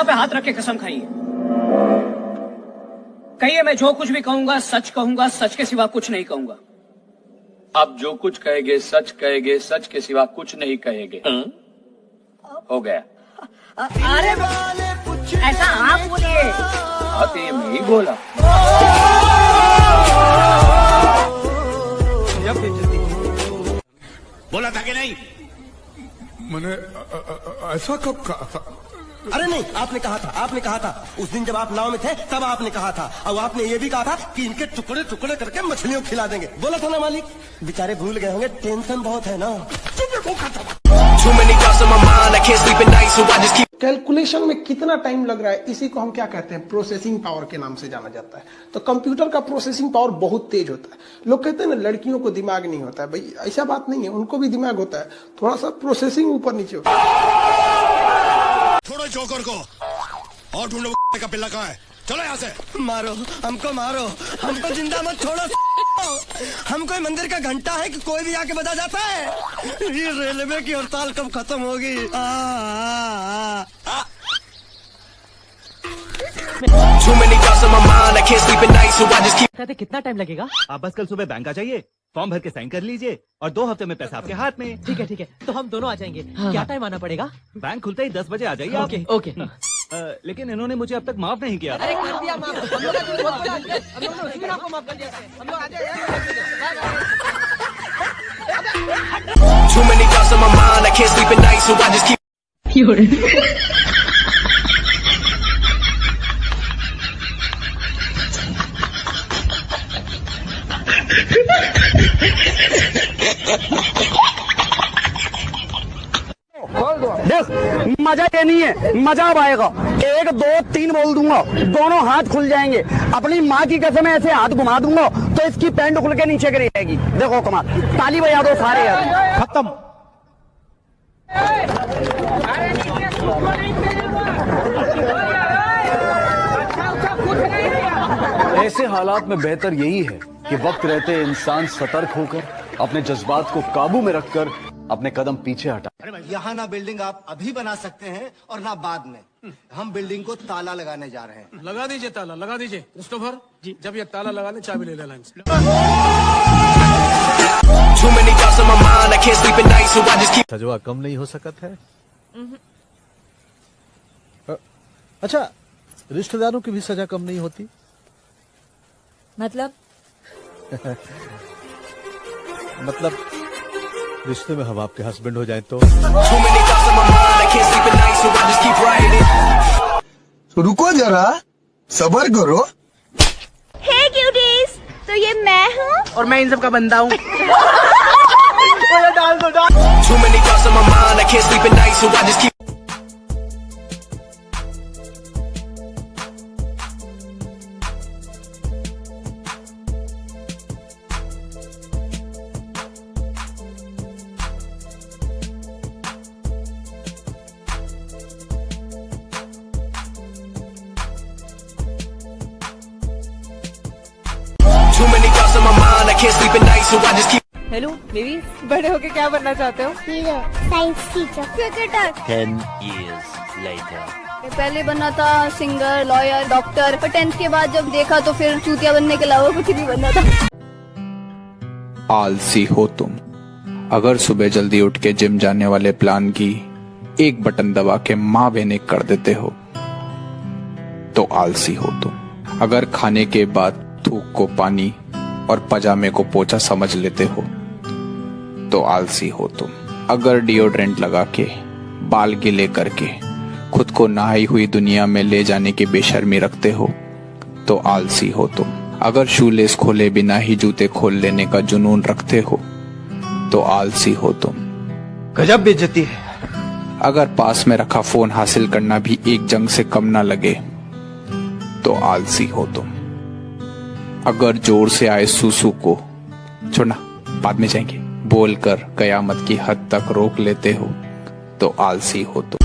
पे हाथ रख के कसम खाइए, कहिए मैं जो कुछ भी कहूंगा सच के सिवा कुछ नहीं कहूंगा। आप जो कुछ कहेंगे, सच के सिवा कुछ नहीं कहेंगे। हो गया। अरे ऐसा आप बोलिए। तो ये मैं ही बोला। बोला था कि नहीं? मैंने ऐसा कब कहा था? अरे नहीं, आपने कहा था उस दिन जब आप नाव में थे तब आपने कहा था, और आपने ये भी कहा था कि इनके टुकड़े टुकड़े करके मछलियों खिला देंगे। बोला था ना मालिक? बेचारे भूल गए होंगे, टेंशन बहुत है ना। कैलकुलेशन में कितना टाइम लग रहा है, इसी को हम क्या कहते हैं, प्रोसेसिंग पावर के नाम से जाना जाता है। तो कंप्यूटर का प्रोसेसिंग पावर बहुत तेज होता है। लोग कहते हैं ना लड़कियों को दिमाग नहीं होता है, भाई ऐसा बात नहीं है, उनको भी दिमाग होता है, थोड़ा सा प्रोसेसिंग ऊपर नीचे होता है। छोड़ो जोकर को और ढूंढो का पिल्ला कहाँ है। चलो यहाँ से। मारो हमको जिंदा मत छोड़ो। हम कोई मंदिर का घंटा है कि कोई भी आके बजा जाता है। ये रेलवे की हड़ताल कब खत्म होगी? कहते कितना टाइम लगेगा? आप बस कल सुबह बैंक आ जाइए, फॉर्म भर के साइन कर लीजिए और 2 हफ्ते में पैसा आपके हाथ में। ठीक है, तो हम दोनों आ जाएंगे। क्या टाइम आना पड़ेगा? बैंक खुलते ही 10 बजे आ जाइए। ओके। लेकिन इन्होंने मुझे अब तक माफ नहीं किया। अरे कर दिया माफ, हम लोग उसी में आपको माफ कर दिया। हम लोग आ जाए। देख, मजा ये नहीं है, मजा अब आएगा। 1 2 3 बोल दूंगा, दोनों हाथ खुल जाएंगे। अपनी माँ की कसम ऐसे हाथ घुमा दूंगा तो इसकी पैंट खुल के नीचे गिर जाएगी। देखो कमाल, ताली बजा दो सारे यार। खत्म। ऐसे हालात में बेहतर यही है कि वक्त रहते इंसान सतर्क होकर अपने जज्बात को काबू में रखकर अपने कदम पीछे हटा। यहाँ ना बिल्डिंग आप अभी बना सकते हैं और ना बाद में। हम बिल्डिंग को ताला लगाने जा रहे हैं। लगा दीजिए ताला, लगा दीजिए क्रिस्टोफर जी। जब ये ताला लगा ले चाबी ले लेना। सजवा कम नहीं हो सकत है। अच्छा, रिश्तेदारों की भी सजा कम नहीं होती? मतलब रिश्ते में हम आपके हस्बैंड हो जाए तो? रुको जरा, सबर करो। हे क्यूटीज, तो ये मैं हूँ और मैं इन सब का बंदा हूँ। हेलो बेबी, बड़े होके क्या बनना चाहते हो? Hero, science teacher, cricketer. 10 years later. पहले बनना था सिंगर, लॉयर, डॉक्टर, पर 10th के बाद जब देखा तो फिर चूतिया बनने के अलावा कुछ नहीं बनना था। आलसी हो तुम। अगर सुबह जल्दी उठ के जिम जाने वाले प्लान की एक बटन दबा के माँ बहने कर देते हो तो आलसी हो तुम। अगर खाने के बाद थूक को पानी और पजामे को पोछा समझ लेते हो तो आलसी हो तुम। अगर डिओड्रेंट लगा के बाल गीले करके खुद को नहाई हुई दुनिया में ले जाने की बेशर्मी रखते हो तो आलसी हो तुम। अगर शूलेस खोले बिना ही जूते खोल लेने का जुनून रखते हो तो आलसी हो तुम। गजब बेइज्जती है। अगर पास में रखा फोन हासिल करना भी एक जंग से कम ना लगे तो आलसी हो तुम। अगर जोर से आए सूसू को छोड़ना बाद में जाएंगे बोलकर कयामत की हद तक रोक लेते हो तो आलसी हो तुम।